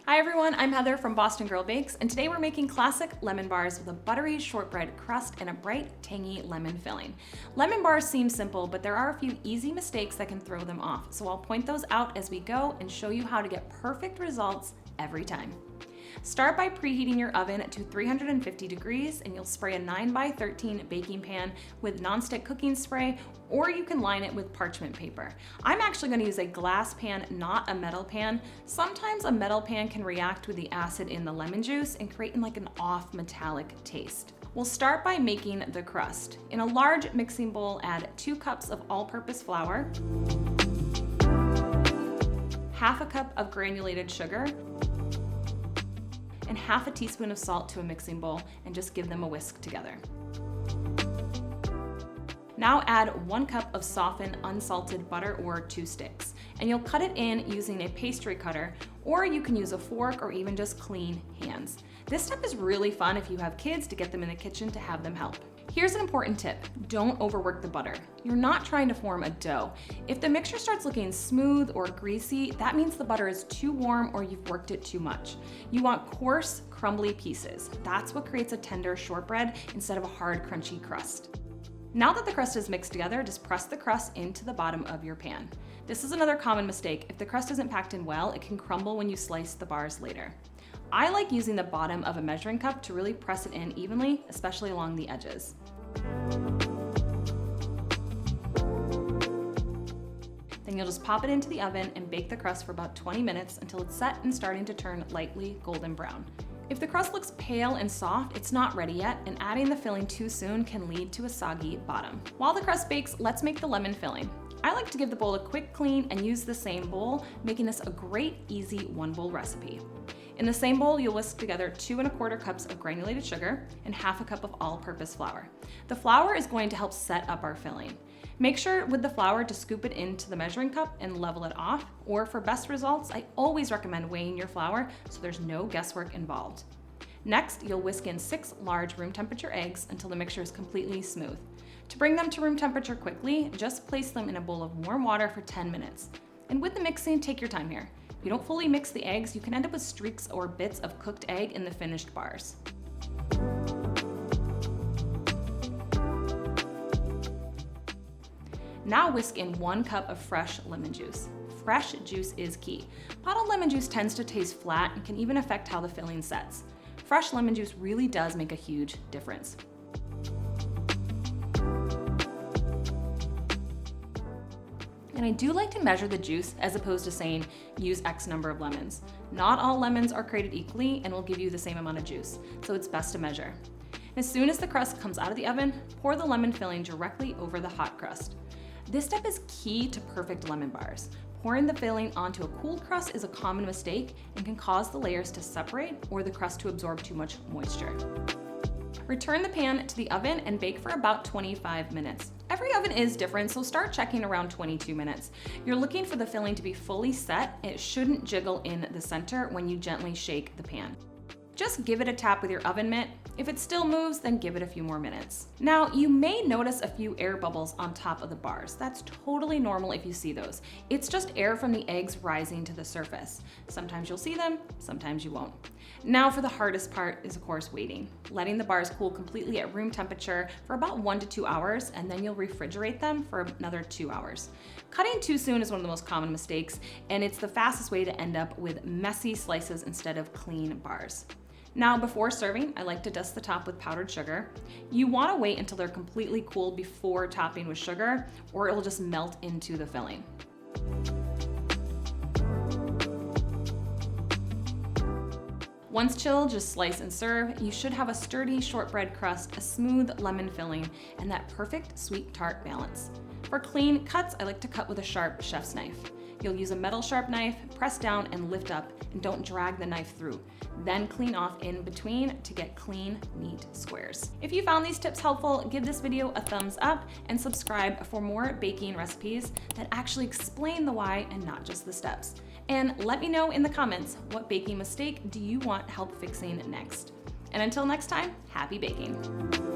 Hi everyone, I'm Heather from Boston Girl Bakes, and today we're making classic lemon bars with a buttery shortbread crust and a bright, tangy lemon filling. Lemon bars seem simple, but there are a few easy mistakes that can throw them off, so I'll point those out as we go and show you how to get perfect results every time. Start by preheating your oven to 350 degrees, and you'll spray a 9x13 baking pan with nonstick cooking spray, or you can line it with parchment paper. I'm actually going to use a glass pan, not a metal pan. Sometimes a metal pan can react with the acid in the lemon juice and create like an off metallic taste. We'll start by making the crust. In a large mixing bowl, add 2 cups of all-purpose flour, half a cup of granulated sugar, and half a teaspoon of salt to a mixing bowl, and just give them a whisk together. Now add 1 cup of softened unsalted butter or 2 sticks, and you'll cut it in using a pastry cutter, or you can use a fork or even just clean hands. This step is really fun if you have kids to get them in the kitchen to have them help. Here's an important tip: don't overwork the butter. You're not trying to form a dough. If the mixture starts looking smooth or greasy, that means the butter is too warm or you've worked it too much. You want coarse, crumbly pieces. That's what creates a tender shortbread instead of a hard, crunchy crust. Now that the crust is mixed together, just press the crust into the bottom of your pan. This is another common mistake. If the crust isn't packed in well, it can crumble when you slice the bars later. I like using the bottom of a measuring cup to really press it in evenly, especially along the edges. Then you'll just pop it into the oven and bake the crust for about 20 minutes until it's set and starting to turn lightly golden brown. If the crust looks pale and soft, it's not ready yet, and adding the filling too soon can lead to a soggy bottom. While the crust bakes, let's make the lemon filling. I like to give the bowl a quick clean and use the same bowl, making this a great, easy 1-bowl recipe. In the same bowl, you'll whisk together 2 1/4 cups of granulated sugar and half a cup of all-purpose flour. The flour is going to help set up our filling. Make sure with the flour to scoop it into the measuring cup and level it off, or for best results, I always recommend weighing your flour so there's no guesswork involved. Next, you'll whisk in 6 large room temperature eggs until the mixture is completely smooth. To bring them to room temperature quickly, just place them in a bowl of warm water for 10 minutes. And with the mixing, take your time here. If you don't fully mix the eggs, you can end up with streaks or bits of cooked egg in the finished bars. Now whisk in 1 cup of fresh lemon juice. Fresh juice is key. Bottled lemon juice tends to taste flat and can even affect how the filling sets. Fresh lemon juice really does make a huge difference. And I do like to measure the juice as opposed to saying use X number of lemons. Not all lemons are created equally and will give you the same amount of juice, so it's best to measure. As soon as the crust comes out of the oven, pour the lemon filling directly over the hot crust. This step is key to perfect lemon bars. Pouring the filling onto a cooled crust is a common mistake and can cause the layers to separate or the crust to absorb too much moisture. Return the pan to the oven and bake for about 25 minutes. Every oven is different, so start checking around 22 minutes. You're looking for the filling to be fully set, and it shouldn't jiggle in the center when you gently shake the pan. Just give it a tap with your oven mitt. If it still moves, then give it a few more minutes. Now, you may notice a few air bubbles on top of the bars. That's totally normal if you see those. It's just air from the eggs rising to the surface. Sometimes you'll see them, sometimes you won't. Now for the hardest part is, of course, waiting. Letting the bars cool completely at room temperature for about 1 to 2 hours, and then you'll refrigerate them for another 2 hours. Cutting too soon is one of the most common mistakes, and it's the fastest way to end up with messy slices instead of clean bars. Now, before serving, I like to dust the top with powdered sugar. You want to wait until they're completely cool before topping with sugar, or it will just melt into the filling. Once chilled, just slice and serve. You should have a sturdy shortbread crust, a smooth lemon filling, and that perfect sweet tart balance. For clean cuts, I like to cut with a sharp chef's knife. You'll use a metal sharp knife, press down and lift up, and don't drag the knife through. Then clean off in between to get clean, neat squares. If you found these tips helpful, give this video a thumbs up and subscribe for more baking recipes that actually explain the why and not just the steps. And let me know in the comments, what baking mistake do you want help fixing next? And until next time, happy baking.